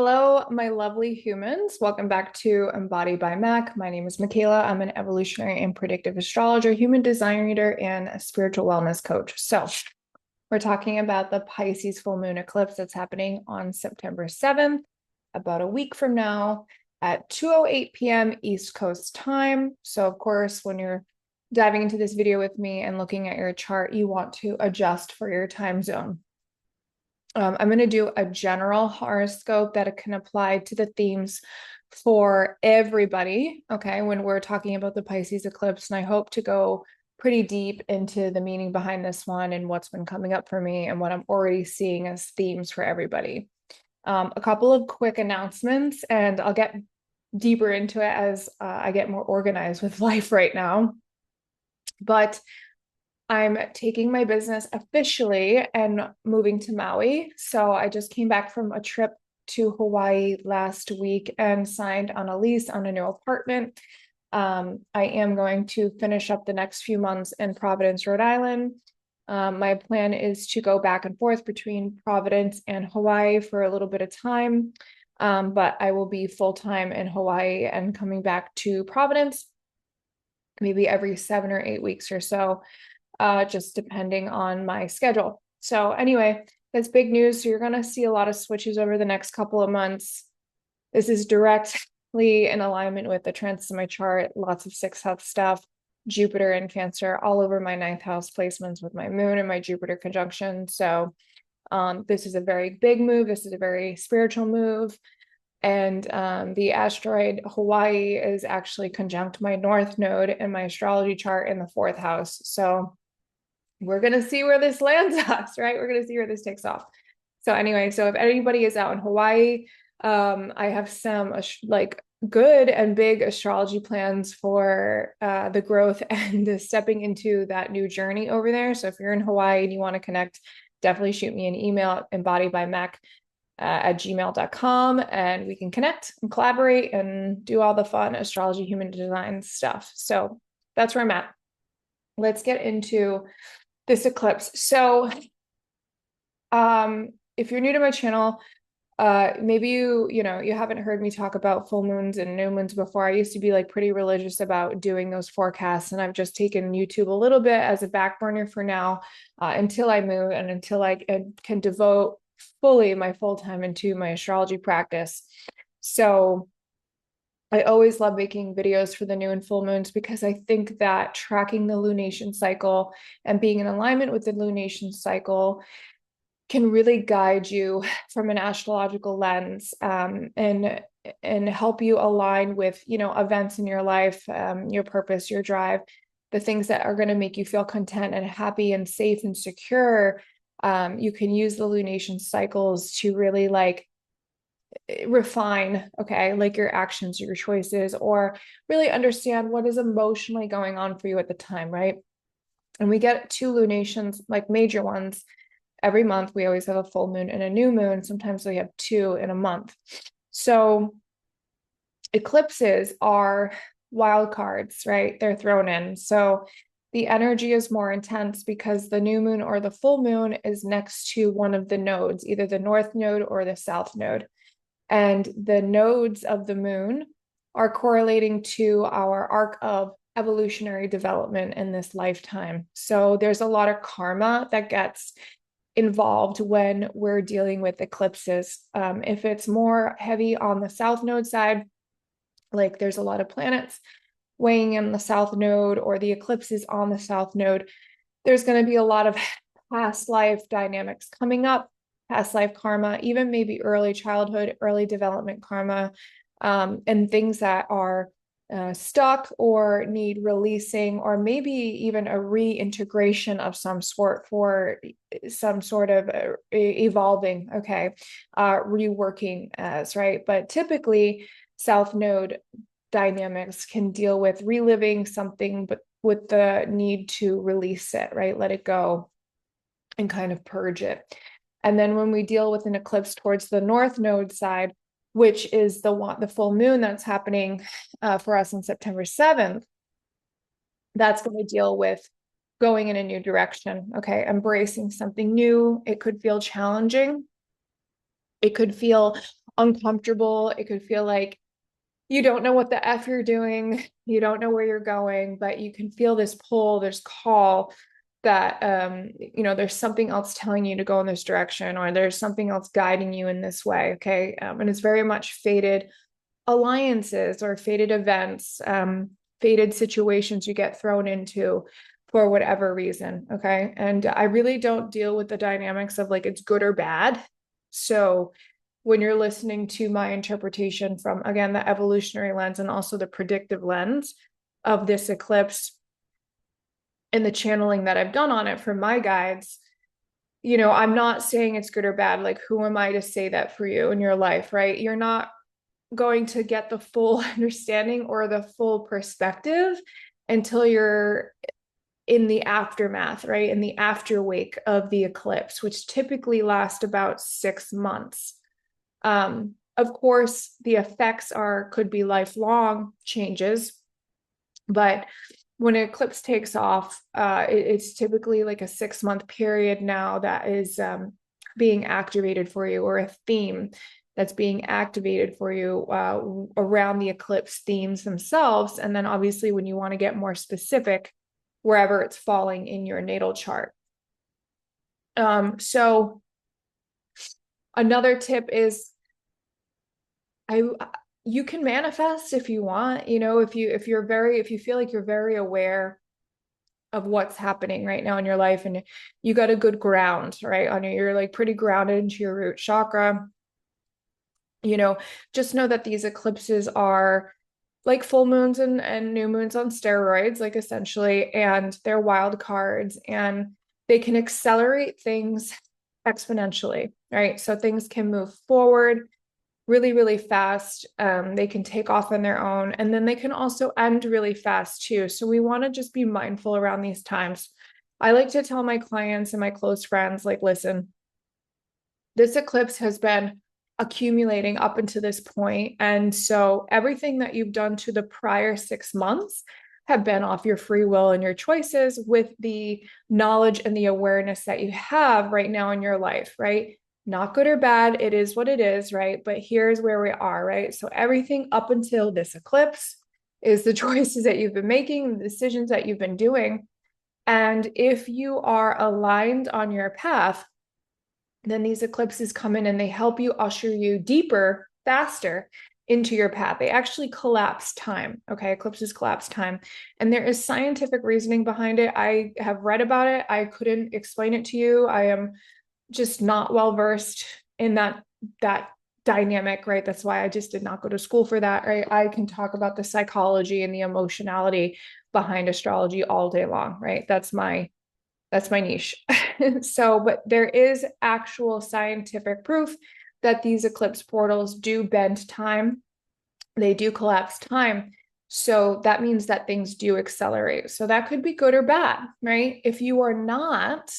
Hello, my lovely humans. Welcome back to Embodied by Mac. My name is Makayla. I'm an evolutionary and predictive astrologer, human design reader, and a spiritual wellness coach. So, we're talking about the Pisces full moon eclipse that's happening on September 7th, about a week from now at 2:08 p.m. East Coast time. So, of course, when you're diving into this video with me and looking at your chart, you want to adjust for your time zone. I'm going to do a general horoscope that can apply to the themes for everybody, okay, when we're talking about the Pisces eclipse. And I hope to go pretty deep into the meaning behind this one and what's been coming up for me and what I'm already seeing as themes for everybody. A couple of quick announcements, and I'll get deeper into it as I get more organized with life right now. But I'm taking my business officially and moving to Maui. So I just came back from a trip to Hawaii last week and signed on a lease on a new apartment. I am going to finish up the next few months in Providence, Rhode Island. My plan is to go back and forth between Providence and Hawaii for a little bit of time. But I will be full-time in Hawaii and coming back to Providence maybe every 7 or 8 weeks or so. Just depending on my schedule. So anyway, that's big news. So you're going to see a lot of switches over the next couple of months. This is directly in alignment with the trends in my chart, lots of sixth house stuff, Jupiter and Cancer all over my ninth house placements with my moon and my Jupiter conjunction. So this is a very big move. This is a very spiritual move. And the asteroid Hawaii is actually conjunct my north node in my astrology chart in the fourth house. So we're going to see where this lands us, right? We're going to see where this takes off. So anyway, so if anybody is out in Hawaii, I have some like good and big astrology plans for the growth and the stepping into that new journey over there. So if you're in Hawaii and you want to connect, definitely shoot me an email at embodiedbymac@gmail.com and we can connect and collaborate and do all the fun astrology human design stuff. So that's where I'm at. Let's get into this eclipse. So if you're new to my channel, maybe you haven't heard me talk about full moons and new moons before. I used to be like pretty religious about doing those forecasts, and I've just taken YouTube a little bit as a back burner for now, until I move and until I can devote fully my full time into my astrology practice. So I always love making videos for the new and full moons because I think that tracking the lunation cycle and being in alignment with the lunation cycle can really guide you from an astrological lens, and help you align with events in your life, your purpose, your drive, the things that are going to make you feel content and happy and safe and secure. You can use the lunation cycles to really like refine, okay, like your actions, your choices, or really understand what is emotionally going on for you at the time, right? And we get 2 lunations, like major ones, every month. We always have a full moon and a new moon. Sometimes we have 2 in a month. So eclipses are wild cards, right? They're thrown in. So the energy is more intense because the new moon or the full moon is next to one of the nodes, either the north node or the south node. And the nodes of the moon are correlating to our arc of evolutionary development in this lifetime. So there's a lot of karma that gets involved when we're dealing with eclipses. If it's more heavy on the south node side, like there's a lot of planets weighing in the south node or the eclipses on the south node, there's going to be a lot of past life dynamics coming up, past life karma, even maybe early childhood, early development karma, and things that are stuck or need releasing, or maybe even a reintegration of some sort for some sort of evolving, okay, reworking as, right? But typically, South Node dynamics can deal with reliving something, but with the need to release it, right? Let it go and kind of purge it. And then when we deal with an eclipse towards the North Node side, which is the full moon that's happening for us on September 7th, that's going to deal with going in a new direction, okay? Embracing something new. It could feel challenging. It could feel uncomfortable. It could feel like you don't know what the F you're doing. You don't know where you're going, but you can feel this pull, this call that, there's something else telling you to go in this direction, or there's something else guiding you in this way. Okay. And it's very much fated alliances or fated events, fated situations you get thrown into for whatever reason. Okay. And I really don't deal with the dynamics of like it's good or bad. So when you're listening to my interpretation from, again, the evolutionary lens and also the predictive lens of this eclipse and the channeling that I've done on it from my guides, I'm not saying it's good or bad. Like, who am I to say that for you in your life, right? You're not going to get the full understanding or the full perspective until you're in the aftermath, right? In the after wake of the eclipse, which typically lasts about 6 months. Of course, the effects could be lifelong changes, but when an eclipse takes off, it's typically like a 6-month period now that is being activated for you, or a theme that's being activated for you around the eclipse themes themselves. And then obviously when you want to get more specific, wherever it's falling in your natal chart. So another tip is you can manifest if you want, if you feel like you're very aware of what's happening right now in your life, and you got a good ground, right? You're like pretty grounded into your root chakra, just know that these eclipses are like full moons and new moons on steroids, like essentially, and they're wild cards, and they can accelerate things exponentially, right? So things can move forward really, really fast. They can take off on their own, and then they can also end really fast too. So we want to just be mindful around these times. I like to tell my clients and my close friends, like, listen, this eclipse has been accumulating up until this point. And so everything that you've done to the prior 6 months have been off your free will and your choices, with the knowledge and the awareness that you have right now in your life, right? Not good or bad. It is what it is, right? But here's where we are, right? So everything up until this eclipse is the choices that you've been making, the decisions that you've been doing. And if you are aligned on your path, then these eclipses come in and they help you usher you deeper, faster into your path. They actually collapse time. Okay. Eclipses collapse time. And there is scientific reasoning behind it. I have read about it. I couldn't explain it to you. I am just not well versed in that dynamic, right? That's why I just did not go to school for that, right? I can talk about the psychology and the emotionality behind astrology all day long, right? That's my niche. So, but there is actual scientific proof that these eclipse portals do bend time. They do collapse time. So that means that things do accelerate. So that could be good or bad, right? If you are not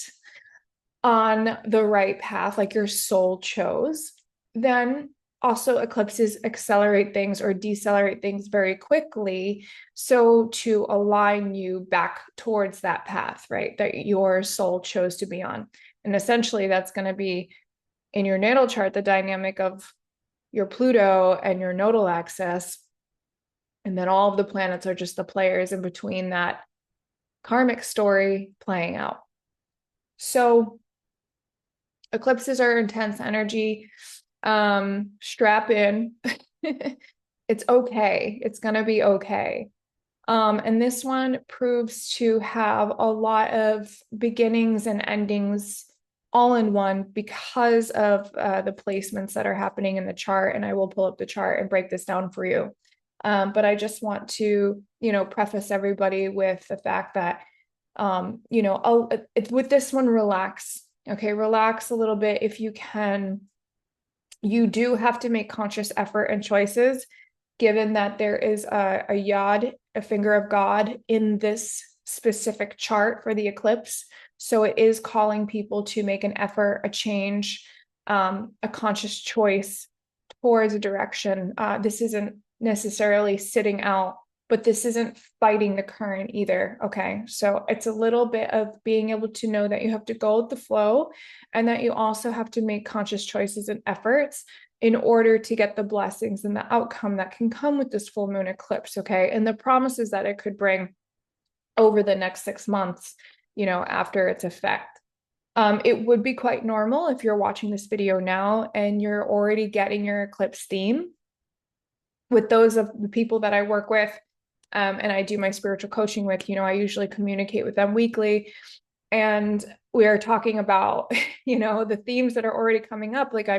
on the right path, like your soul chose, then also eclipses accelerate things or decelerate things very quickly, so to align you back towards that path, right, that your soul chose to be on. And essentially that's going to be in your natal chart, the dynamic of your Pluto and your nodal axis, and then all of the planets are just the players in between that karmic story playing out. So eclipses are intense energy. Strap in. It's okay. It's going to be okay. And this one proves to have a lot of beginnings and endings all in one because of the placements that are happening in the chart. And I will pull up the chart and break this down for you. But I just want to, preface everybody with the fact that, with this one, relax. Okay, relax a little bit if you can. You do have to make conscious effort and choices, given that there is a yod, a finger of God, in this specific chart for the eclipse. So it is calling people to make an effort, a change, a conscious choice towards a direction. This isn't necessarily sitting out but this isn't fighting the current either. Okay. So it's a little bit of being able to know that you have to go with the flow and that you also have to make conscious choices and efforts in order to get the blessings and the outcome that can come with this full moon eclipse. Okay. And the promises that it could bring over the next 6 months, after its effect. It would be quite normal if you're watching this video now and you're already getting your eclipse theme. With those of the people that I work with, and I do my spiritual coaching with, I usually communicate with them weekly. And we are talking about, the themes that are already coming up. Like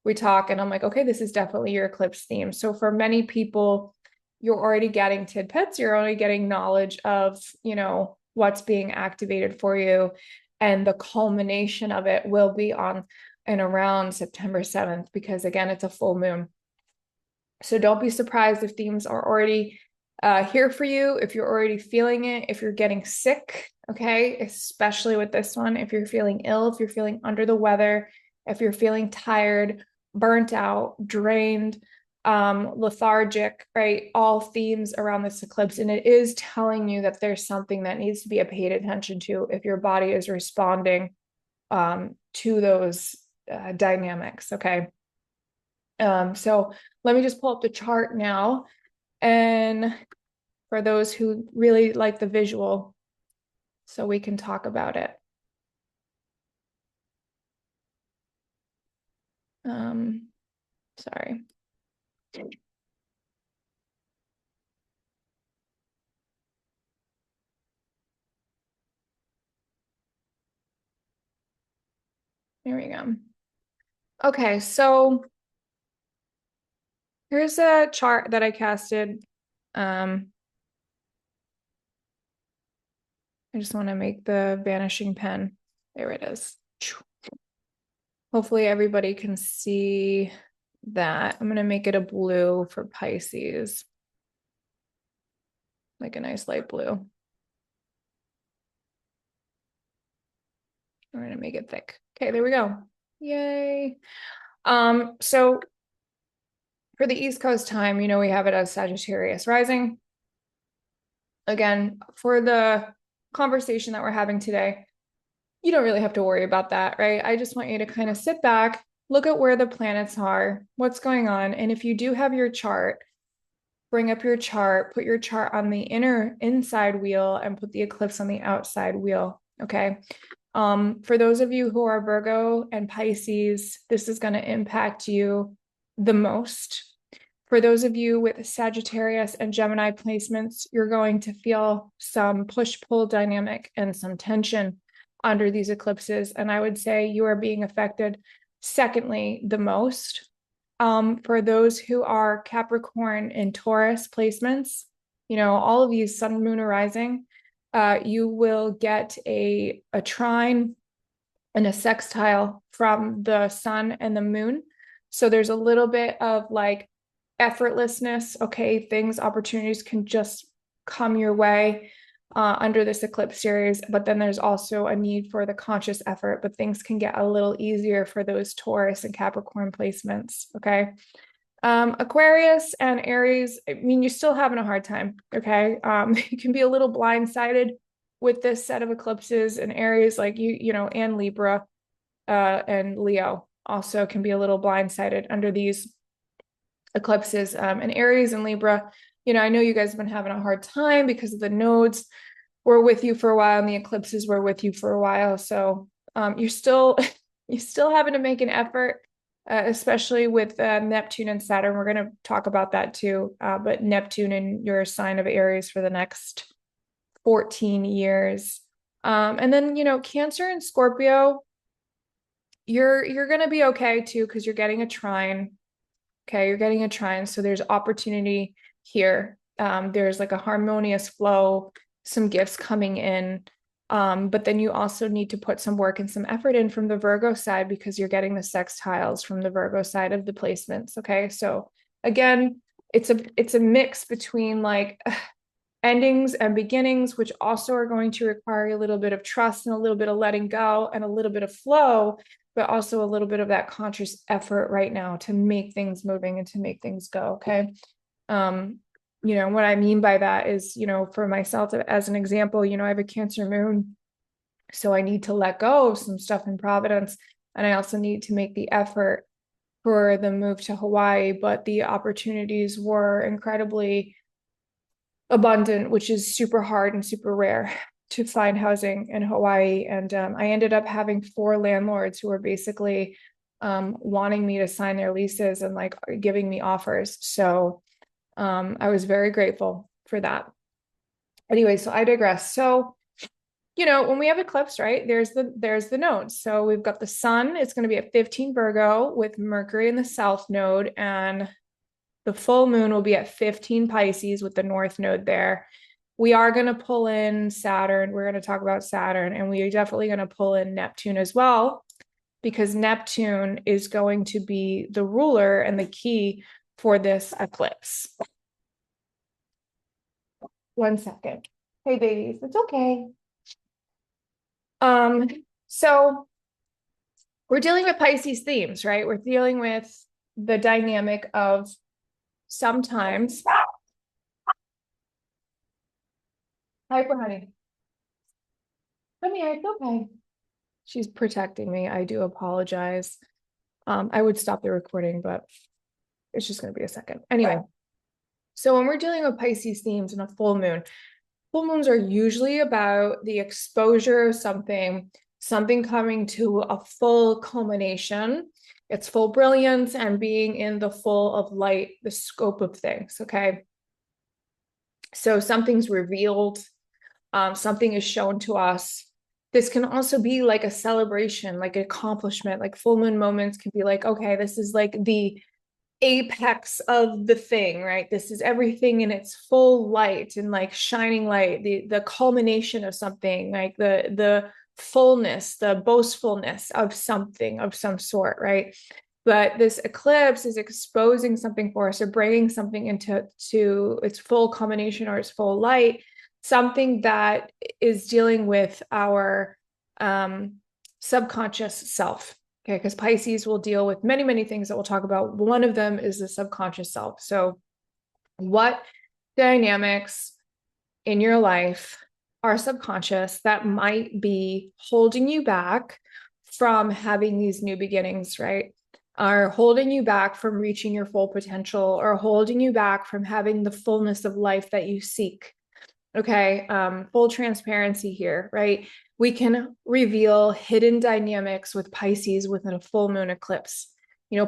we talk, and I'm like, okay, this is definitely your eclipse theme. So for many people, you're already getting tidbits, you're already getting knowledge of, what's being activated for you. And the culmination of it will be on and around September 7th, because again, it's a full moon. So don't be surprised if themes are already here for you, if you're already feeling it, if you're getting sick, okay, especially with this one, if you're feeling ill, if you're feeling under the weather, if you're feeling tired, burnt out, drained, lethargic, right? All themes around this eclipse. And it is telling you that there's something that needs to be paid attention to if your body is responding to those dynamics, okay? So let me just pull up the chart now. And for those who really like the visual, so we can talk about it. Sorry. There we go. Okay, so here's a chart that I casted. I just want to make the vanishing pen. There it is. Hopefully everybody can see that. I'm going to make it a blue for Pisces. Like a nice light blue. We're going to make it thick. Okay, there we go. Yay. So for the East Coast time, we have it as Sagittarius rising. Again, for the conversation that we're having today, you don't really have to worry about that, right? I just want you to kind of sit back, look at where the planets are, what's going on. And if you do have your chart, bring up your chart, put your chart on the inside wheel and put the eclipse on the outside wheel, okay? For those of you who are Virgo and Pisces, this is going to impact you the most. For those of you with Sagittarius and Gemini placements, you're going to feel some push-pull dynamic and some tension under these eclipses. And I would say you are being affected, secondly, the most. For those who are Capricorn and Taurus placements, all of these sun, moon, or rising, you will get a trine and a sextile from the sun and the moon. So there's a little bit of like effortlessness. Okay, opportunities can just come your way under this eclipse series, but then there's also a need for the conscious effort, but things can get a little easier for those Taurus and Capricorn placements. Okay. Aquarius and Aries, you're still having a hard time. Okay. You can be a little blindsided with this set of eclipses, and Aries, like and Libra and Leo also can be a little blindsided under these eclipses. And Aries and Libra, I know you guys have been having a hard time because of the nodes were with you for a while and the eclipses were with you for a while. So you're still having to make an effort, especially with Neptune and Saturn. We're going to talk about that too. But Neptune in your sign of Aries for the next 14 years. And then, Cancer and Scorpio, you're going to be okay too, because you're getting a trine. Okay, you're getting a trine. So there's opportunity here. There's like a harmonious flow, some gifts coming in. But then you also need to put some work and some effort in from the Virgo side, because you're getting the sextiles from the Virgo side of the placements. Okay, so again, it's a mix between like endings and beginnings, which also are going to require a little bit of trust and a little bit of letting go and a little bit of flow, but also a little bit of that conscious effort right now to make things moving and to make things go. Okay. what I mean by that is, for myself as an example, I have a Cancer moon. So I need to let go of some stuff in Providence. And I also need to make the effort for the move to Hawaii. But the opportunities were incredibly abundant, which is super hard and super rare to find housing in Hawaii. And I ended up having 4 landlords who were basically wanting me to sign their leases and like giving me offers. So I was very grateful for that. Anyway, so I digress. So, when we have eclipse, right, there's the nodes. So we've got the sun, it's going to be at 15 Virgo with Mercury in the south node, and the full moon will be at 15 Pisces with the north node there. We are going to pull in Saturn. We're going to talk about Saturn, and we are definitely going to pull in Neptune as well, because Neptune is going to be the ruler and the key for this eclipse. One second. Hey, babies, it's okay. So we're dealing with Pisces themes, right? We're dealing with the dynamic of sometimes. Hyper, honey. Come here, it's okay. She's protecting me. I do apologize. I would stop the recording, but it's just going to be a second. Anyway, so when we're dealing with Pisces themes and a full moons are usually about the exposure of something coming to a full culmination, its full brilliance, and being in the full of light, the scope of things, okay? So something's revealed, something is shown to us. This can also be like a celebration, like an accomplishment. Like full moon moments can be like, okay, this is like the apex of the thing, right? This is everything in its full light and like shining light, the culmination of something, like the fullness, the boastfulness of something of some sort, right? But this eclipse is exposing something for us, or bringing something into its full culmination or its full light, something that is dealing with our subconscious self. Okay, because Pisces will deal with many, many things that we'll talk about. One of them is the subconscious self. So what dynamics in your life are subconscious that might be holding you back from having these new beginnings, right? Are holding you back from reaching your full potential, or holding you back from having the fullness of life that you seek. Okay, full transparency here, right? We can reveal hidden dynamics with Pisces within a full moon eclipse.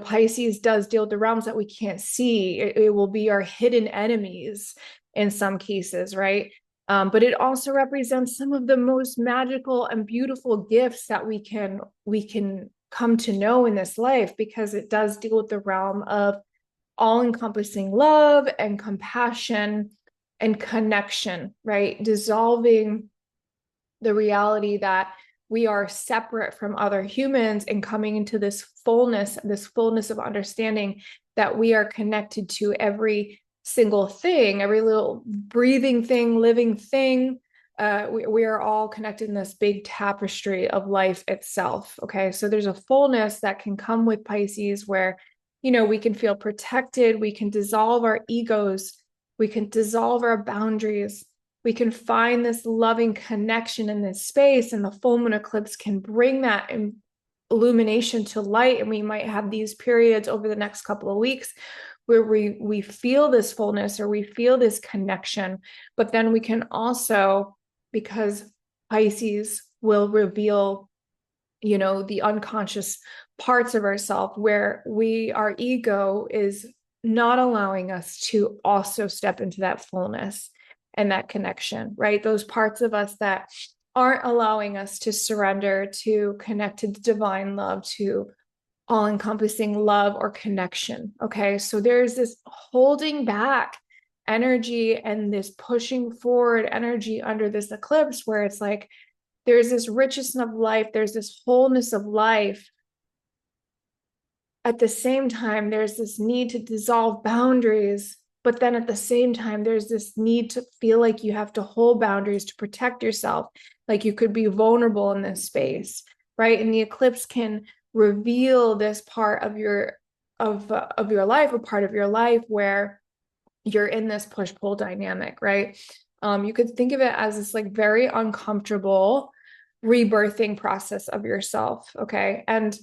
Pisces does deal with the realms that we can't see. It will be our hidden enemies in some cases, right? But it also represents some of the most magical and beautiful gifts that we can come to know in this life, because it does deal with the realm of all-encompassing love and compassion and connection, right? Dissolving the reality that we are separate from other humans and coming into this fullness of understanding that we are connected to every single thing, every little breathing thing, living thing. We are all connected in this big tapestry of life itself. Okay, so there's a fullness that can come with Pisces where, we can feel protected, we can dissolve our egos, we can dissolve our boundaries. We can find this loving connection in this space, and the full moon eclipse can bring that illumination to light. And we might have these periods over the next couple of weeks where we feel this fullness, or we feel this connection. But then we can also, because Pisces will reveal, the unconscious parts of ourselves where our ego is not allowing us to also step into that fullness and that connection, right? Those parts of us that aren't allowing us to surrender, to connect to the divine love, to all-encompassing love or connection. Okay, so there's this holding back energy and this pushing forward energy under this eclipse, where it's like there's this richness of life, there's this wholeness of life. At the same time, there's this need to dissolve boundaries, but then at the same time, there's this need to feel like you have to hold boundaries to protect yourself, like you could be vulnerable in this space, right? And the eclipse can reveal this part of your life, a part of your life where you're in this push-pull dynamic, right? You could think of it as this like very uncomfortable rebirthing process of yourself, okay? And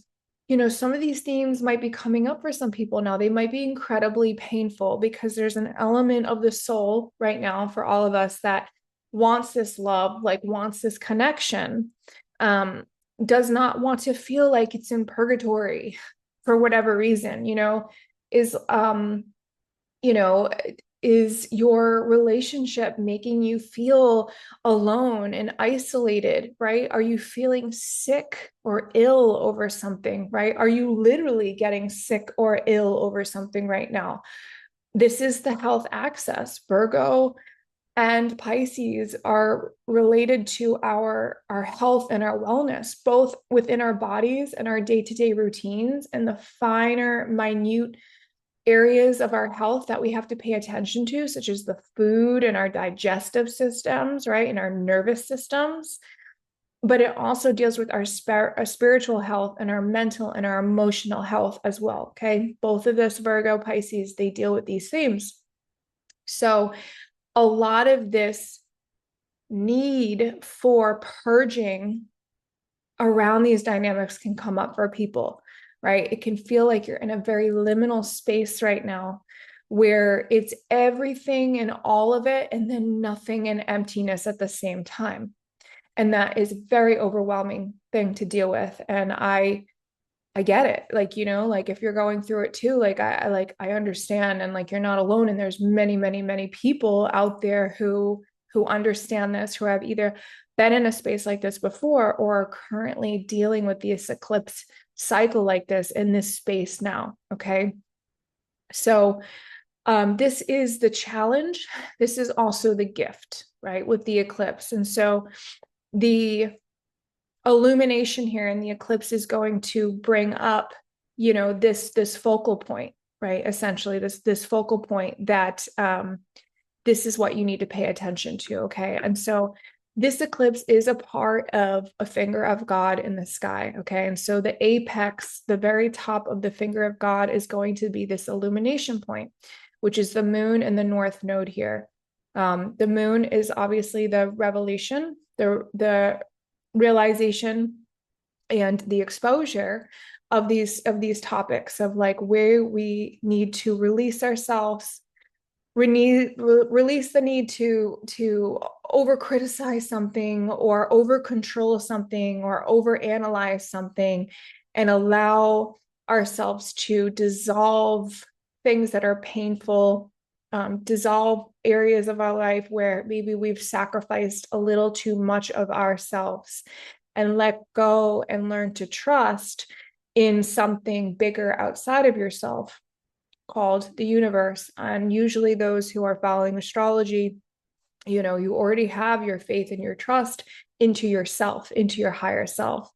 some of these themes might be coming up for some people now. They might be incredibly painful because there's an element of the soul right now for all of us that wants this love, like wants this connection, does not want to feel like it's in purgatory for whatever reason, is you know, is your relationship making you feel alone and isolated, right? Are you feeling sick or ill over something, right? Are you literally getting sick or ill over something right now? This is the health axis. Virgo and Pisces are related to our health and our wellness, both within our bodies and our day-to-day routines, and the finer, minute areas of our health that we have to pay attention to, such as the food and our digestive systems, right? And our nervous systems. But it also deals with our spiritual health and our mental and our emotional health as well. Okay. Both of this, Virgo, Pisces, they deal with these themes. So a lot of this need for purging around these dynamics can come up for people, right? It can feel like you're in a very liminal space right now where it's everything and all of it, and then nothing and emptiness at the same time. And that is a very overwhelming thing to deal with. And I get it. Like, like if you're going through it too, like I understand, and like you're not alone. And there's many, many, many people out there who understand this, who have either been in a space like this before or are currently dealing with this eclipse cycle like this in this space now. Okay. So this is the challenge. This is also the gift, right? With the eclipse. And so the illumination here in the eclipse is going to bring up, this focal point, right? Essentially this focal point that, this is what you need to pay attention to. Okay. And so this eclipse is a part of a finger of God in the sky. Okay. And so the apex, the very top of the finger of God, is going to be this illumination point, which is the moon and the north node here. The moon is obviously the revelation, the realization and the exposure of these topics of like where we need to release ourselves. We need release the need to over criticize something or over control something or over analyze something, and allow ourselves to dissolve things that are painful, dissolve areas of our life where maybe we've sacrificed a little too much of ourselves, and let go and learn to trust in something bigger outside of yourself called the universe. And usually those who are following astrology, you already have your faith and your trust into yourself, into your higher self.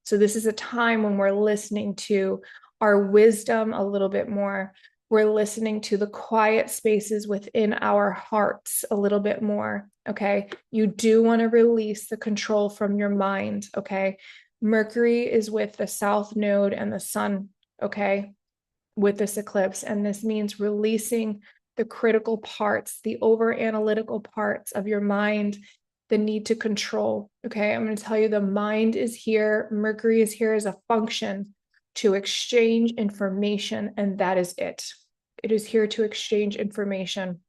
So this is a time when we're listening to our wisdom a little bit more. We're listening to the quiet spaces within our hearts a little bit more. Okay. You do want to release the control from your mind. Okay. Mercury is with the south node and the sun. Okay. With this eclipse. And this means releasing the critical parts, the over analytical parts of your mind, the need to control. Okay. I'm going to tell you, the mind is here. Mercury is here as a function to exchange information. And that is it. It is here to exchange information.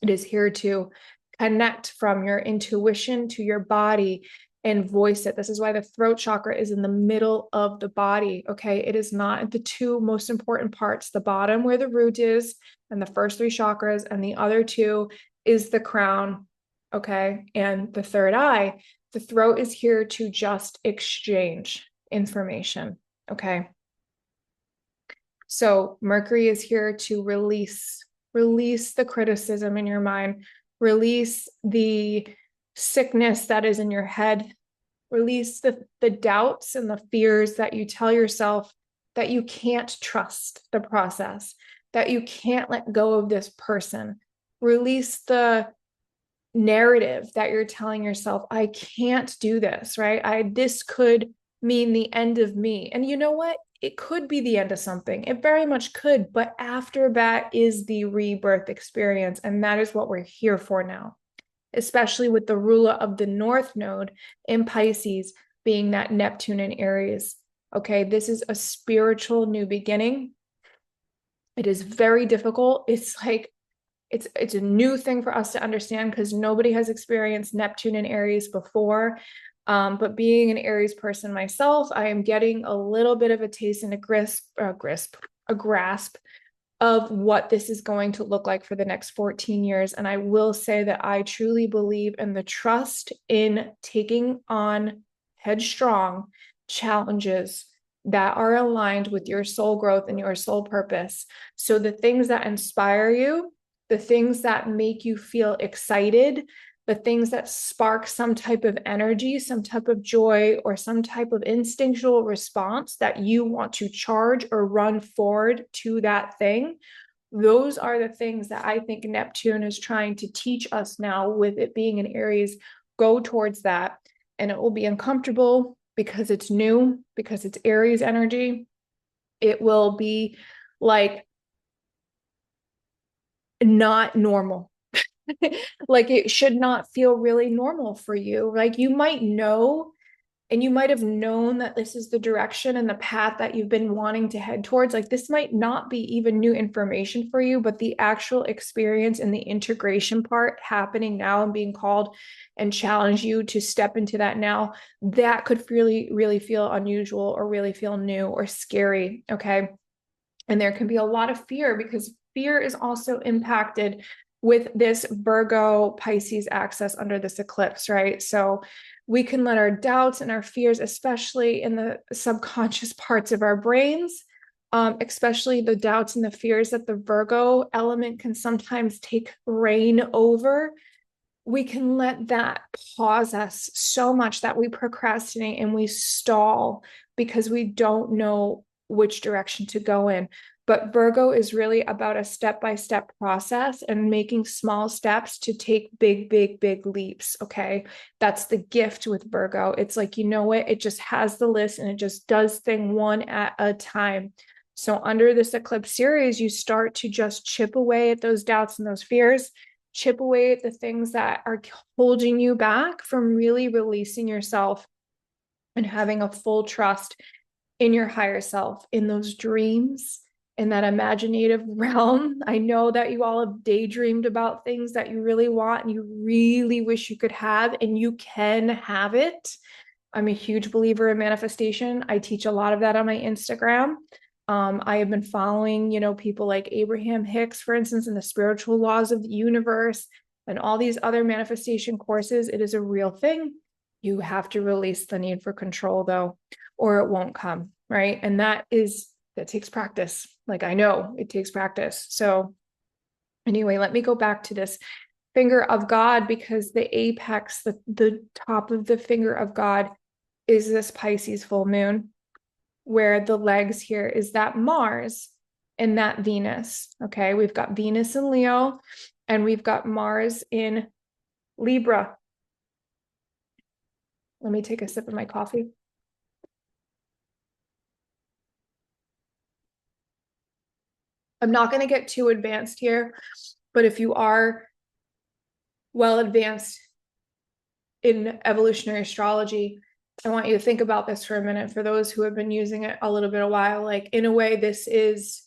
It is here to connect from your intuition to your body and voice it. This is why the throat chakra is in the middle of the body. Okay. It is not the two most important parts, the bottom where the root is and the first three chakras, and the other two is the crown. Okay. And the third eye. The throat is here to just exchange information. Okay. So Mercury is here to release the criticism in your mind, release the sickness that is in your head, release the doubts and the fears that you tell yourself that you can't trust the process, that you can't let go of this person. Release the narrative that you're telling yourself, I can't do this, right? This could mean the end of me. And you know what? It could be the end of something. It very much could. But after that is the rebirth experience. And that is what we're here for now, especially with the ruler of the North Node in Pisces being that Neptune in Aries. Okay, this is a spiritual new beginning. It is very difficult. It's like it's a new thing for us to understand because nobody has experienced Neptune in Aries before. But being an Aries person myself, I am getting a little bit of a taste and a grasp of what this is going to look like for the next 14 years. And I will say that I truly believe in the trust in taking on headstrong challenges that are aligned with your soul growth and your soul purpose. So the things that inspire you, the things that make you feel excited, the things that spark some type of energy, some type of joy, or some type of instinctual response that you want to charge or run forward to that thing. Those are the things that I think Neptune is trying to teach us now with it being in Aries. Go towards that. And it will be uncomfortable because it's new, because it's Aries energy. It will be like not normal. Like it should not feel really normal for you. Like you might know, and you might have known that this is the direction and the path that you've been wanting to head towards. Like this might not be even new information for you, but the actual experience and the integration part happening now and being called and challenge you to step into that now, that could really, really feel unusual or really feel new or scary. Okay. And there can be a lot of fear because fear is also impacted with this Virgo Pisces axis under this eclipse, right? So we can let our doubts and our fears, especially in the subconscious parts of our brains, especially the doubts and the fears that the Virgo element can sometimes take reign over. We can let that pause us so much that we procrastinate and we stall because we don't know which direction to go in. But Virgo is really about a step-by-step process and making small steps to take big, big, big leaps. Okay. That's the gift with Virgo. It's like, you know what? It just has the list and it just does thing one at a time. So under this eclipse series, you start to just chip away at those doubts and those fears, chip away at the things that are holding you back from really releasing yourself and having a full trust in your higher self, in those dreams, in that imaginative realm. I know that you all have daydreamed about things that you really want and you really wish you could have, and you can have it. I'm a huge believer in manifestation. I teach a lot of that on my Instagram. I have been following, people like Abraham Hicks, for instance, in the spiritual laws of the universe and all these other manifestation courses. It is a real thing. You have to release the need for control though, or it won't come, right? And that takes practice. Like I know it takes practice. So anyway, let me go back to this finger of God, because the apex, the top of the finger of God is this Pisces full moon, where the legs here is that Mars and that Venus. Okay, we've got Venus in Leo and we've got Mars in Libra. Let me take a sip of my coffee. I'm not going to get too advanced here, but if you are well advanced in evolutionary astrology, I want you to think about this for a minute. For those who have been using it a little bit a while, like in a way, this is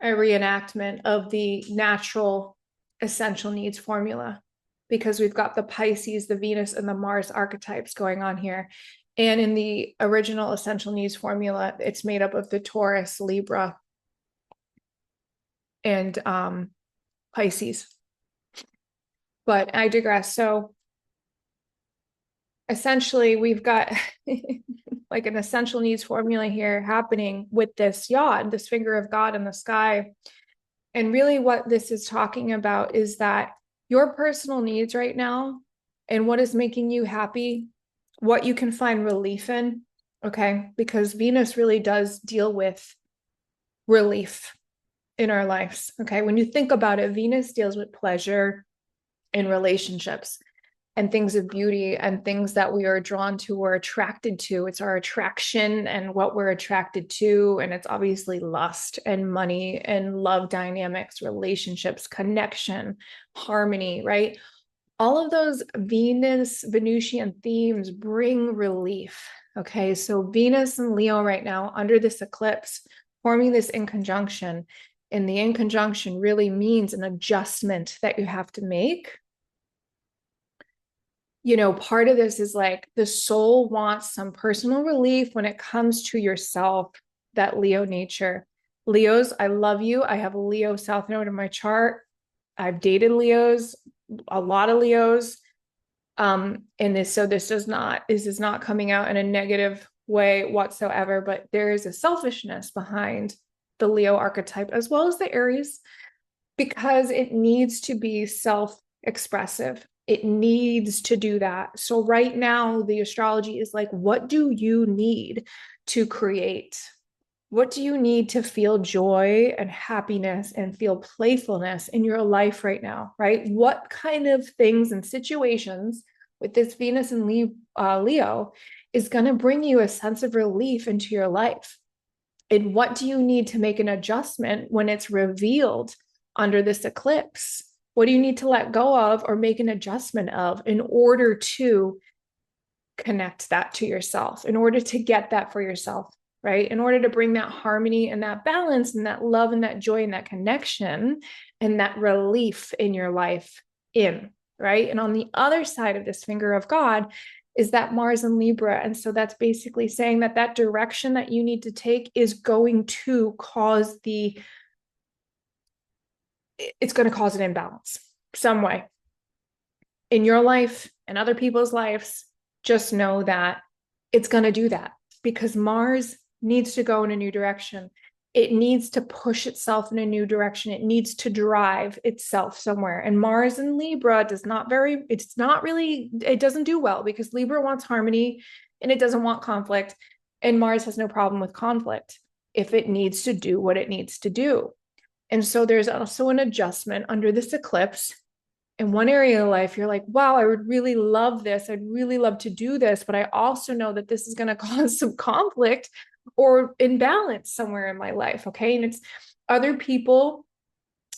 a reenactment of the natural essential needs formula, because we've got the Pisces, the Venus, and the Mars archetypes going on here. And in the original essential needs formula, it's made up of the Taurus, Libra, and Pisces. But I digress. So essentially, we've got like an essential needs formula here happening with this yod, this finger of God in the sky. And really what this is talking about is that your personal needs right now and what is making you happy, what you can find relief in, okay? Because Venus really does deal with relief in our lives, okay? When you think about it, Venus deals with pleasure in relationships. and things of beauty and things that we are drawn to or attracted to. It's our attraction and what we're attracted to. And it's obviously lust and money and love dynamics, relationships, connection, harmony, right? All of those Venusian themes bring relief. Okay, so Venus and Leo right now under this eclipse, forming this in conjunction. And the in conjunction really means an adjustment that you have to make. You know, part of this is like the soul wants some personal relief when it comes to yourself, that Leo nature. Leos, I love you. I have a Leo South Node in my chart. I've dated Leos, a lot of Leos. And this is not coming out in a negative way whatsoever, but there is a selfishness behind the Leo archetype as well as the Aries, because it needs to be self-expressive. It needs to do that. So right now, the astrology is like, what do you need to create? What do you need to feel joy and happiness and feel playfulness in your life right now, right? What kind of things and situations with this Venus and Leo is going to bring you a sense of relief into your life? And what do you need to make an adjustment when it's revealed under this eclipse? What do you need to let go of or make an adjustment of in order to connect that to yourself, in order to get that for yourself, right? In order to bring that harmony and that balance and that love and that joy and that connection and that relief in your life in, right? And on the other side of this finger of God is that Mars in Libra. And so that's basically saying that that direction that you need to take is going to cause it's going to cause an imbalance some way in your life and other people's lives. Just know that it's going to do that because Mars needs to go in a new direction. It needs to push itself in a new direction. It needs to drive itself somewhere. And Mars in Libra it doesn't do well because Libra wants harmony and it doesn't want conflict. And Mars has no problem with conflict if it needs to do what it needs to do. And so there's also an adjustment under this eclipse. In one area of life, you're like, wow, I would really love this. I'd really love to do this. But I also know that this is going to cause some conflict or imbalance somewhere in my life. Okay. And it's other people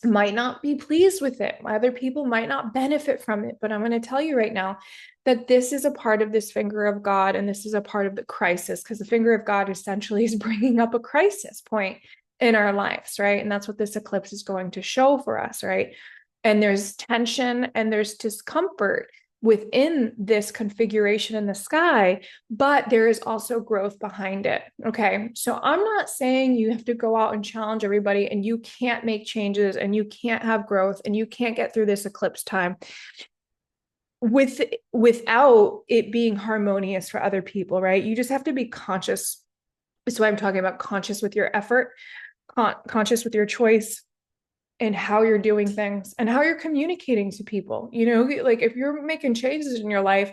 might not be pleased with it. Other people might not benefit from it. But I'm going to tell you right now that this is a part of this finger of God. And this is a part of the crisis because the finger of God essentially is bringing up a crisis point in our lives. Right. And that's what this eclipse is going to show for us. Right. And there's tension and there's discomfort within this configuration in the sky, but there is also growth behind it. Okay. So I'm not saying you have to go out and challenge everybody and you can't make changes and you can't have growth and you can't get through this eclipse time without it being harmonious for other people, right? You just have to be conscious. That's why I'm talking about conscious with your effort, conscious with your choice, and how you're doing things and how you're communicating to people. You know, like if you're making changes in your life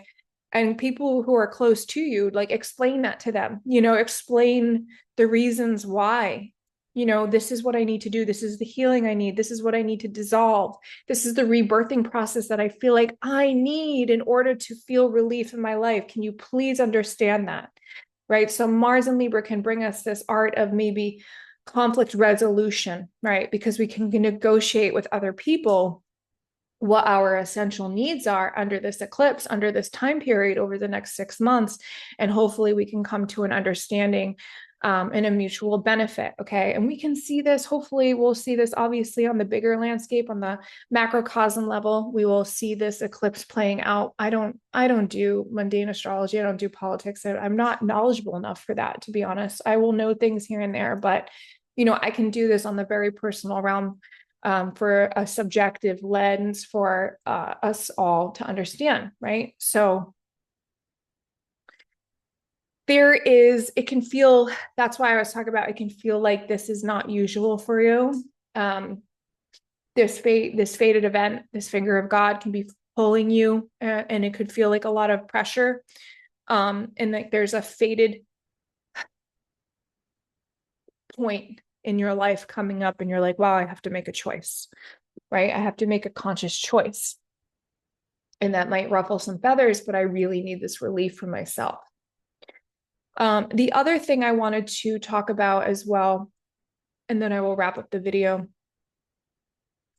and people who are close to you, like explain that to them, you know, explain the reasons why, you know, this is what I need to do. This is the healing I need. This is what I need to dissolve. This is the rebirthing process that I feel like I need in order to feel relief in my life. Can you please understand that? Right. So Mars and Libra can bring us this art of maybe conflict resolution, right? Because we can negotiate with other people what our essential needs are under this eclipse, under this time period over the next 6 months. And hopefully we can come to an understanding and a mutual benefit. Okay. And we can see this, hopefully we'll see this obviously on the bigger landscape, on the macrocosm level. We will see this eclipse playing out. I don't do mundane astrology. I don't do politics. I'm not knowledgeable enough for that, to be honest. I will know things here and there, but you know, I can do this on the very personal realm for a subjective lens for us all to understand, right? So it can feel, that's why I was talking about, it can feel like this is not usual for you. This fated event, this finger of God can be pulling you and it could feel like a lot of pressure. And like there's a fated point in your life coming up and you're like, wow, I have to make a choice, right? I have to make a conscious choice. And that might ruffle some feathers, but I really need this relief for myself. The other thing I wanted to talk about as well, and then I will wrap up the video,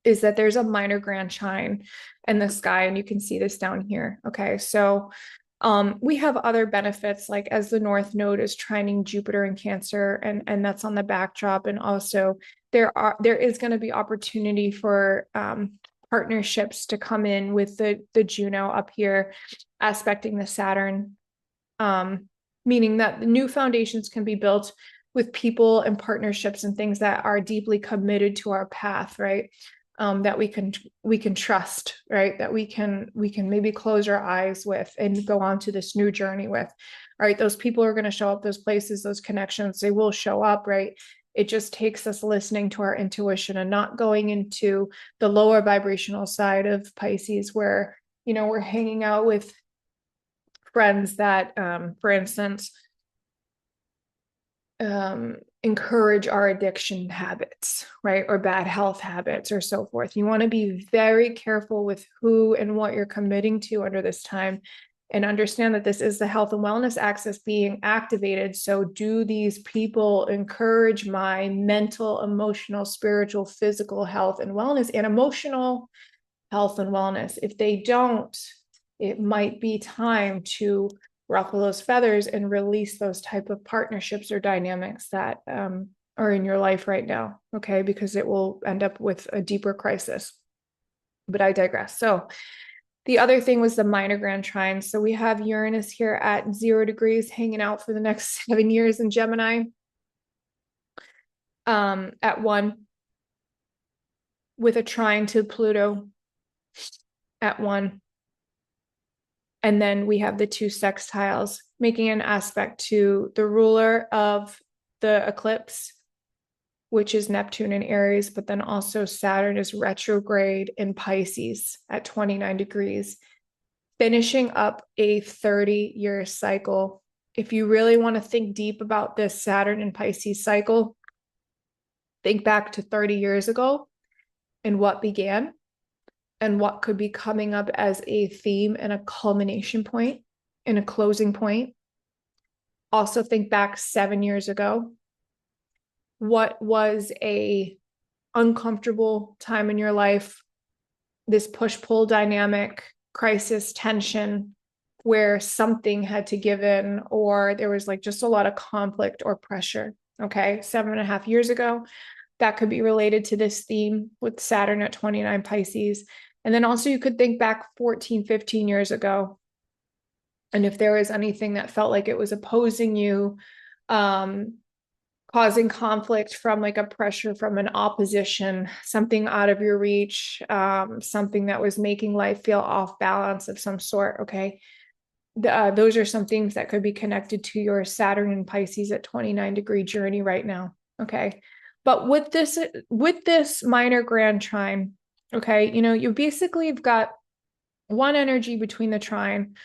is that there's a minor grand trine in the sky, and you can see this down here. Okay, so we have other benefits, like as the North Node is trining Jupiter in Cancer, and that's on the backdrop. And also there is going to be opportunity for partnerships to come in with the Juno up here aspecting the Saturn, meaning that the new foundations can be built with people and partnerships and things that are deeply committed to our path, right? That we can trust, right? That we can maybe close our eyes with and go on to this new journey with. All right, those people are going to show up, those places, those connections, they will show up, right? It just takes us listening to our intuition and not going into the lower vibrational side of Pisces, where, you know, we're hanging out with friends that, for instance, encourage our addiction habits, right? Or bad health habits or so forth. You want to be very careful with who and what you're committing to under this time, and understand that this is the health and wellness axis being activated. So do these people encourage my mental, emotional, spiritual, physical health and wellness, and emotional health and wellness? If they don't, it might be time to ruffle those feathers and release those type of partnerships or dynamics that are in your life right now, okay? Because it will end up with a deeper crisis. But I digress. So the other thing was the minor grand trine. So we have Uranus here at 0 degrees hanging out for the next 7 years in Gemini, at 1, with a trine to Pluto at 1. And then we have the 2 sextiles making an aspect to the ruler of the eclipse, which is Neptune in Aries, but then also Saturn is retrograde in Pisces at 29 degrees, finishing up a 30-year cycle. If you really want to think deep about this Saturn and Pisces cycle, think back to 30 years ago and what began and what could be coming up as a theme and a culmination point and a closing point. Also think back 7 years ago. What was a uncomfortable time in your life, this push-pull dynamic, crisis, tension, where something had to give in, or there was like just a lot of conflict or pressure, okay? 7.5 years ago, that could be related to this theme with Saturn at 29 Pisces. And then also you could think back 14, 15 years ago. And if there was anything that felt like it was opposing you, causing conflict from like a pressure from an opposition, something out of your reach, something that was making life feel off balance of some sort, okay? Those are some things that could be connected to your Saturn and Pisces at 29-degree journey right now, okay? But with this minor grand trine, okay, you know, you basically have got one energy between the trine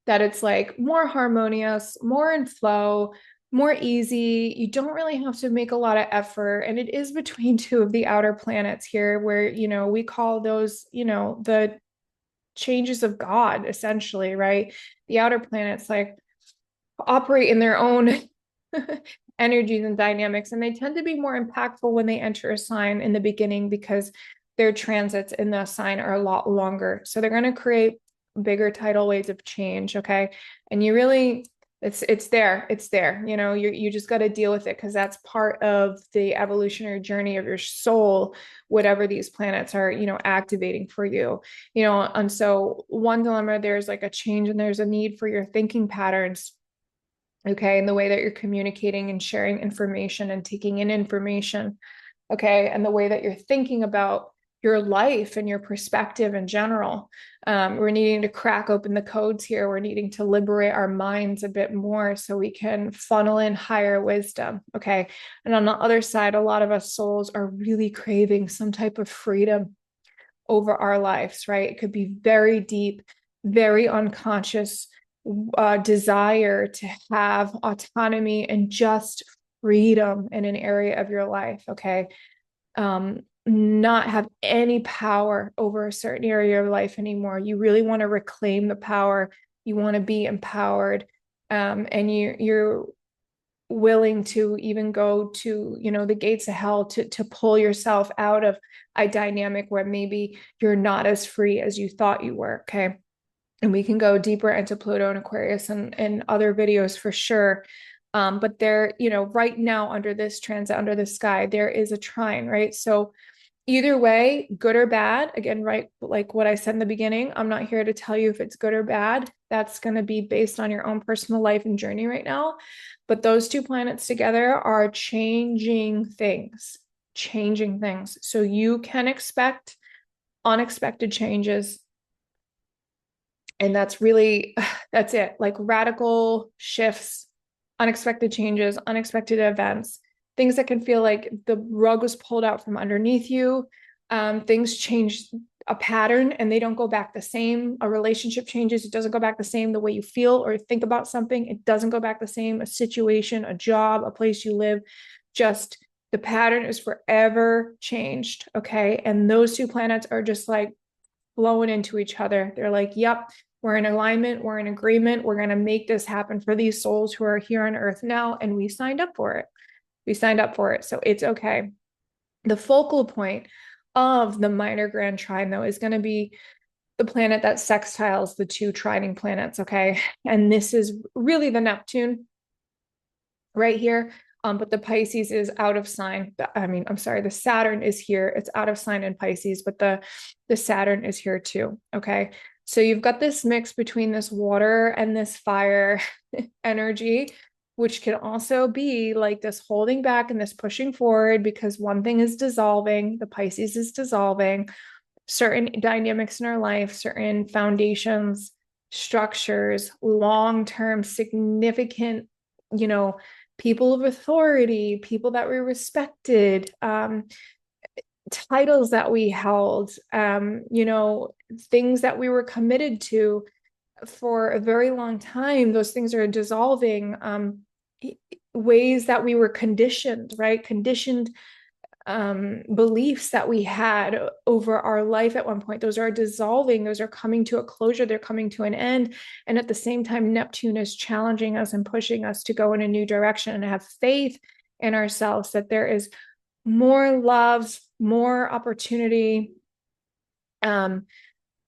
that it's like more harmonious, more in flow, more easy. You don't really have to make a lot of effort. And it is between 2 of the outer planets here, where, you know, we call those, you know, the changes of God, essentially, right? The outer planets like operate in their own energies and dynamics, and they tend to be more impactful when they enter a sign in the beginning, because their transits in the sign are a lot longer. So they're going to create bigger tidal waves of change, okay? And you really, it's there, you know, you just got to deal with it, because that's part of the evolutionary journey of your soul, whatever these planets are, you know, activating for you, you know. And so one dilemma, there's like a change and there's a need for your thinking patterns, okay, and the way that you're communicating and sharing information and taking in information, okay, and the way that you're thinking about your life and your perspective in general. We're needing to crack open the codes here. We're needing to liberate our minds a bit more so we can funnel in higher wisdom, okay? And on the other side, a lot of us souls are really craving some type of freedom over our lives, right? It could be very deep, very unconscious desire to have autonomy and just freedom in an area of your life, okay? not have any power over a certain area of life anymore. You really want to reclaim the power. You want to be empowered. And you're willing to even go to, the gates of hell to pull yourself out of a dynamic where maybe you're not as free as you thought you were. Okay. And we can go deeper into Pluto and Aquarius and other videos for sure. But there, right now under this transit, under the sky, there is a trine, right? So either way, good or bad, again, right, like what I said in the beginning, I'm not here to tell you if it's good or bad. That's going to be based on your own personal life and journey right now. But those two planets together are changing things. So you can expect unexpected changes. And that's it, like radical shifts, unexpected changes, unexpected events, things that can feel like the rug was pulled out from underneath you. Things change a pattern and they don't go back the same. A relationship changes. It doesn't go back the same. The way you feel or think about something, it doesn't go back the same. A situation, a job, a place you live, just the pattern is forever changed. Okay. And those two planets are just like flowing into each other. They're like, yep, we're in alignment. We're in agreement. We're going to make this happen for these souls who are here on earth now. And we signed up for it. So it's okay. The focal point of the minor grand trine, though, is going to be the planet that sextiles the two trining planets. Okay. And this is really the Neptune right here. But the Pisces is out of sign. I'm sorry, the Saturn is here. It's out of sign in Pisces, but the Saturn is here too. Okay. So you've got this mix between this water and this fire energy, which can also be like this holding back and this pushing forward because one thing is dissolving. The Pisces is dissolving certain dynamics in our life, certain foundations, structures, long-term significant, people of authority, people that we respected, titles that we held, things that we were committed to for a very long time. Those things are dissolving. Ways that we were conditioned, right? Conditioned beliefs that we had over our life at one point, those are dissolving, those are coming to a closure, they're coming to an end. And at the same time, Neptune is challenging us and pushing us to go in a new direction and have faith in ourselves that there is more love, more opportunity,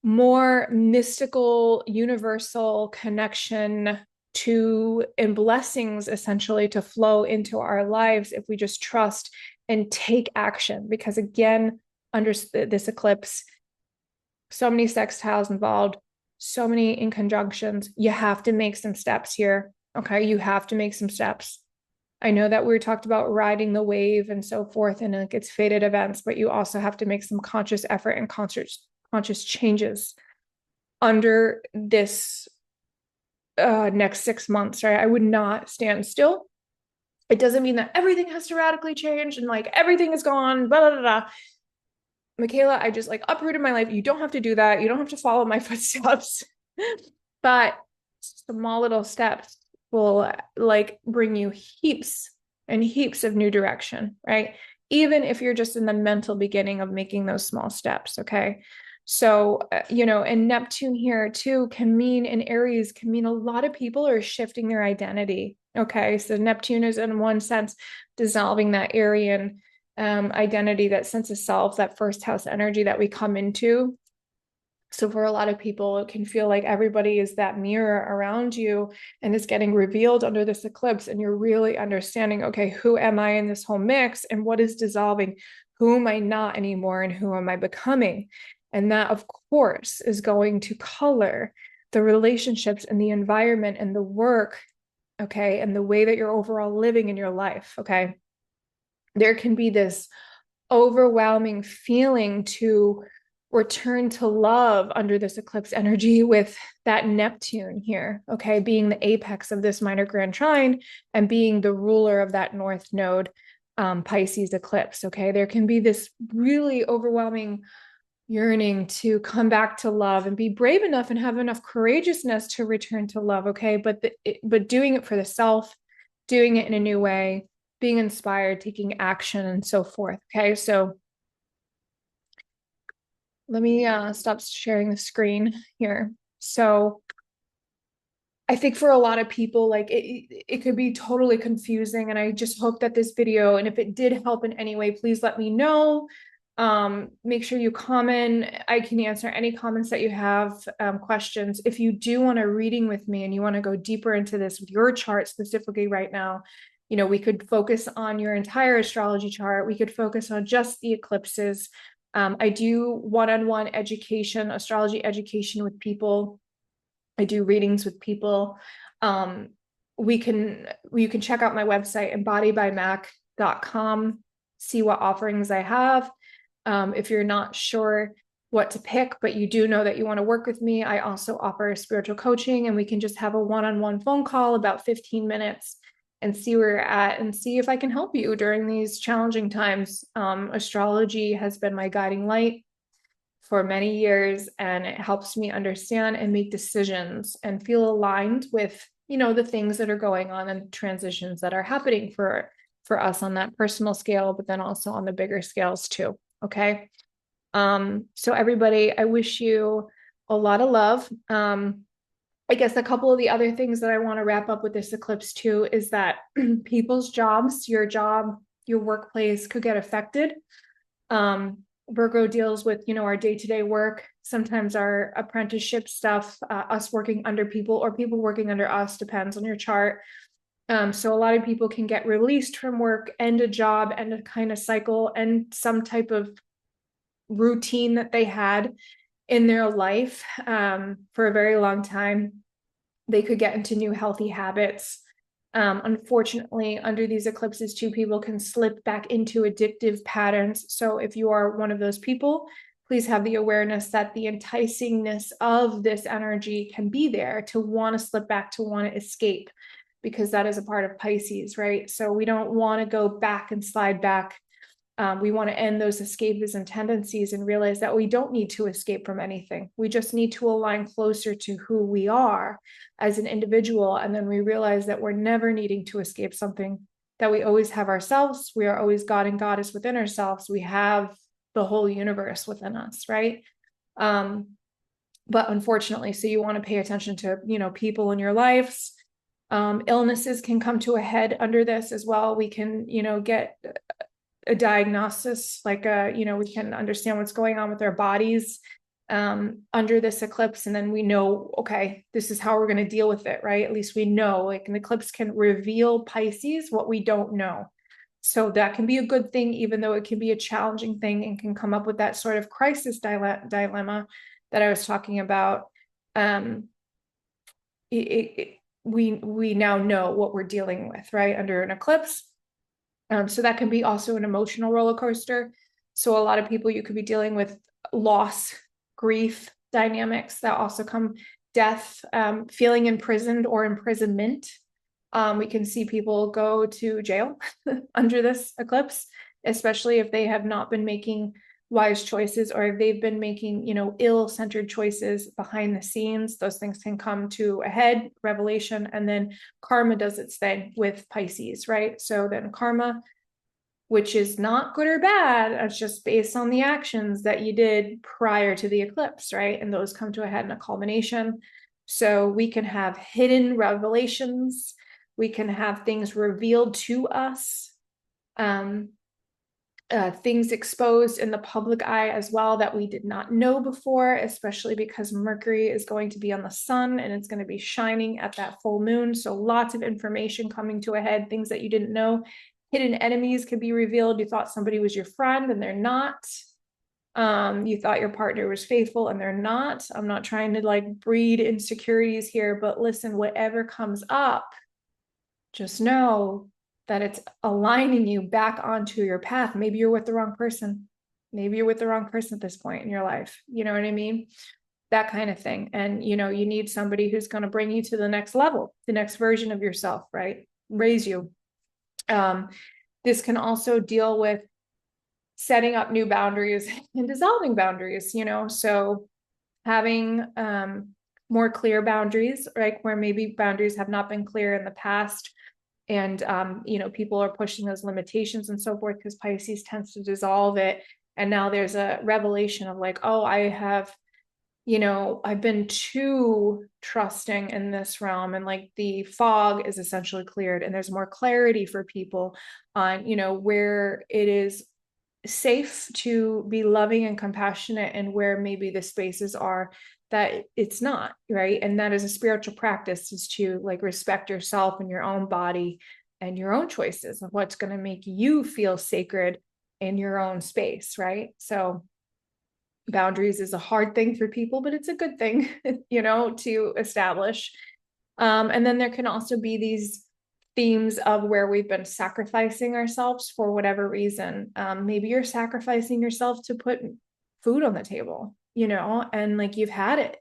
more mystical, universal connection to and blessings essentially to flow into our lives if we just trust and take action. Because again, under this eclipse, so many sextiles involved, so many in conjunctions. You have to make some steps here. Okay. You have to make some steps. I know that we talked about riding the wave and so forth, and like it's fated events, but you also have to make some conscious effort and conscious changes under this next 6 months, right? I would not stand still. It doesn't mean that everything has to radically change and like everything is gone, blah, blah, blah. Makayla, I just like uprooted my life. You don't have to do that. You don't have to follow my footsteps, but small little steps will like bring you heaps and heaps of new direction, right? Even if you're just in the mental beginning of making those small steps. Okay. So, and Neptune here too can mean in Aries, can mean a lot of people are shifting their identity. Okay. So Neptune is in one sense dissolving that Aryan identity, that sense of self, that first house energy that we come into. So for a lot of people, it can feel like everybody is that mirror around you and it's getting revealed under this eclipse. And you're really understanding, okay, who am I in this whole mix and what is dissolving? Who am I not anymore and who am I becoming? And that, of course, is going to color the relationships and the environment and the work, okay, and the way that you're overall living in your life, okay? There can be this overwhelming feeling to return to love under this eclipse energy with that Neptune here, okay, being the apex of this minor grand trine and being the ruler of that north node Pisces eclipse, okay? There can be this really overwhelming yearning to come back to love and be brave enough and have enough courageousness to return to love, okay? But doing it for the self, doing it in a new way, being inspired, taking action, and so forth, okay? So let me stop sharing the screen here. So I think for a lot of people, like it could be totally confusing. And I just hope that this video, and if it did help in any way, please let me know. Make sure you comment. I can answer any comments that you have, questions. If you do want a reading with me and you want to go deeper into this with your chart specifically right now, you know, we could focus on your entire astrology chart. We could focus on just the eclipses. I do one-on-one education, astrology education with people. I do readings with people. You can check out my website, embodiedbymac.com, see what offerings I have. If you're not sure what to pick, but you do know that you want to work with me, I also offer spiritual coaching, and we can just have a one-on-one phone call about 15 minutes and see where you're at and see if I can help you during these challenging times. Astrology has been my guiding light for many years, and it helps me understand and make decisions and feel aligned with, you know, the things that are going on and transitions that are happening for us on that personal scale, but then also on the bigger scales too. Okay. So everybody, I wish you a lot of love. I guess a couple of the other things that I want to wrap up with this eclipse too is that people's jobs, your job, your workplace could get affected. Virgo deals with, you know, our day-to-day work, sometimes our apprenticeship stuff, us working under people or people working under us, depends on your chart. So a lot of people can get released from work, end a job, end a kind of cycle, and some type of routine that they had in their life for a very long time. They could get into new healthy habits. Unfortunately, under these eclipses too, people can slip back into addictive patterns. So if you are one of those people, please have the awareness that the enticingness of this energy can be there to want to slip back, to want to escape, because that is a part of Pisces, right? So we don't want to go back and slide back. We want to end those escapism tendencies and realize that we don't need to escape from anything. We just need to align closer to who we are as an individual. And then we realize that we're never needing to escape something, that we always have ourselves. We are always God and Goddess within ourselves. We have the whole universe within us, right? But unfortunately, so you want to pay attention to, you know, people in your lives. Illnesses can come to a head under this as well. We can, you know, get a diagnosis, like you know, we can understand what's going on with our bodies under this eclipse, and then we know, okay, this is how we're going to deal with it, right? At least we know, like, an eclipse can reveal Pisces what we don't know. So that can be a good thing, even though it can be a challenging thing and can come up with that sort of crisis dilemma that I was talking about. We now know what we're dealing with, right, under an eclipse. So that can be also an emotional roller coaster. So a lot of people, you could be dealing with loss, grief dynamics that also come, death, feeling imprisoned or imprisonment. We can see people go to jail under this eclipse, especially if they have not been making wise choices, or if they've been making, you know, ill-centered choices behind the scenes. Those things can come to a head, revelation, and then karma does its thing with Pisces, right? So then karma, which is not good or bad, it's just based on the actions that you did prior to the eclipse, right? And those come to a head in a culmination. So we can have hidden revelations. We can have things revealed to us. Things exposed in the public eye as well that we did not know before, especially because Mercury is going to be on the sun and it's going to be shining at that full moon. So lots of information coming to a head, things that you didn't know. Hidden enemies can be revealed. You thought somebody was your friend and they're not. You thought your partner was faithful and they're not. I'm not trying to like breed insecurities here, but listen, whatever comes up, just know that it's aligning you back onto your path. Maybe you're with the wrong person. Maybe you're with the wrong person at this point in your life. You know what I mean? That kind of thing. And, you know, you need somebody who's going to bring you to the next level, the next version of yourself, right? Raise you. This can also deal with setting up new boundaries and dissolving boundaries, you know, so having more clear boundaries, right? Where maybe boundaries have not been clear in the past. And, you know, people are pushing those limitations and so forth, because Pisces tends to dissolve it. And now there's a revelation of like, oh, I have, I've been too trusting in this realm, and like the fog is essentially cleared and there's more clarity for people on, where it is safe to be loving and compassionate, and where maybe the spaces are that it's not, right? And that is a spiritual practice, is to like respect yourself and your own body and your own choices of what's going to make you feel sacred in your own space, right? So boundaries is a hard thing for people, but it's a good thing, to establish. And then there can also be these themes of where we've been sacrificing ourselves for whatever reason. Maybe you're sacrificing yourself to put food on the table, and like you've had it,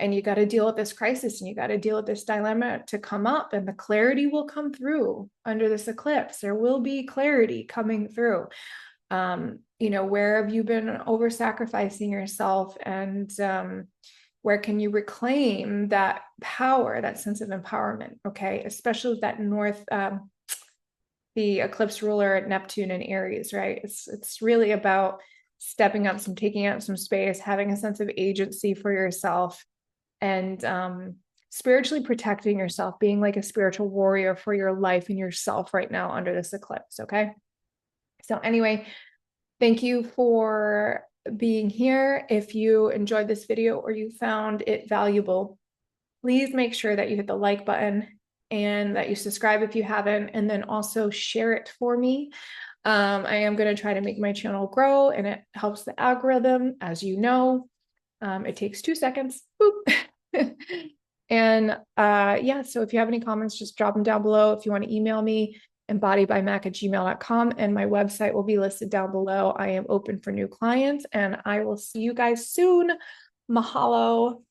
and you got to deal with this crisis, and you got to deal with this dilemma to come up, and the clarity will come through under this eclipse. There will be clarity coming through. Where have you been over sacrificing yourself, and where can you reclaim that power, that sense of empowerment? Okay, especially with that the eclipse ruler Neptune in Aries, right? It's really about stepping up, taking up some space, having a sense of agency for yourself, and spiritually protecting yourself, being like a spiritual warrior for your life and yourself right now under this eclipse. Okay. So anyway, thank you for being here. If you enjoyed this video or you found it valuable, please make sure that you hit the like button and that you subscribe if you haven't, and then also share it for me. I am going to try to make my channel grow, and it helps the algorithm, as you know. It takes 2 seconds. Boop. And yeah, so if you have any comments, just drop them down below. If you want to email me, embodiedbymac@gmail.com, and my website will be listed down below. I am open for new clients, and I will see you guys soon. Mahalo.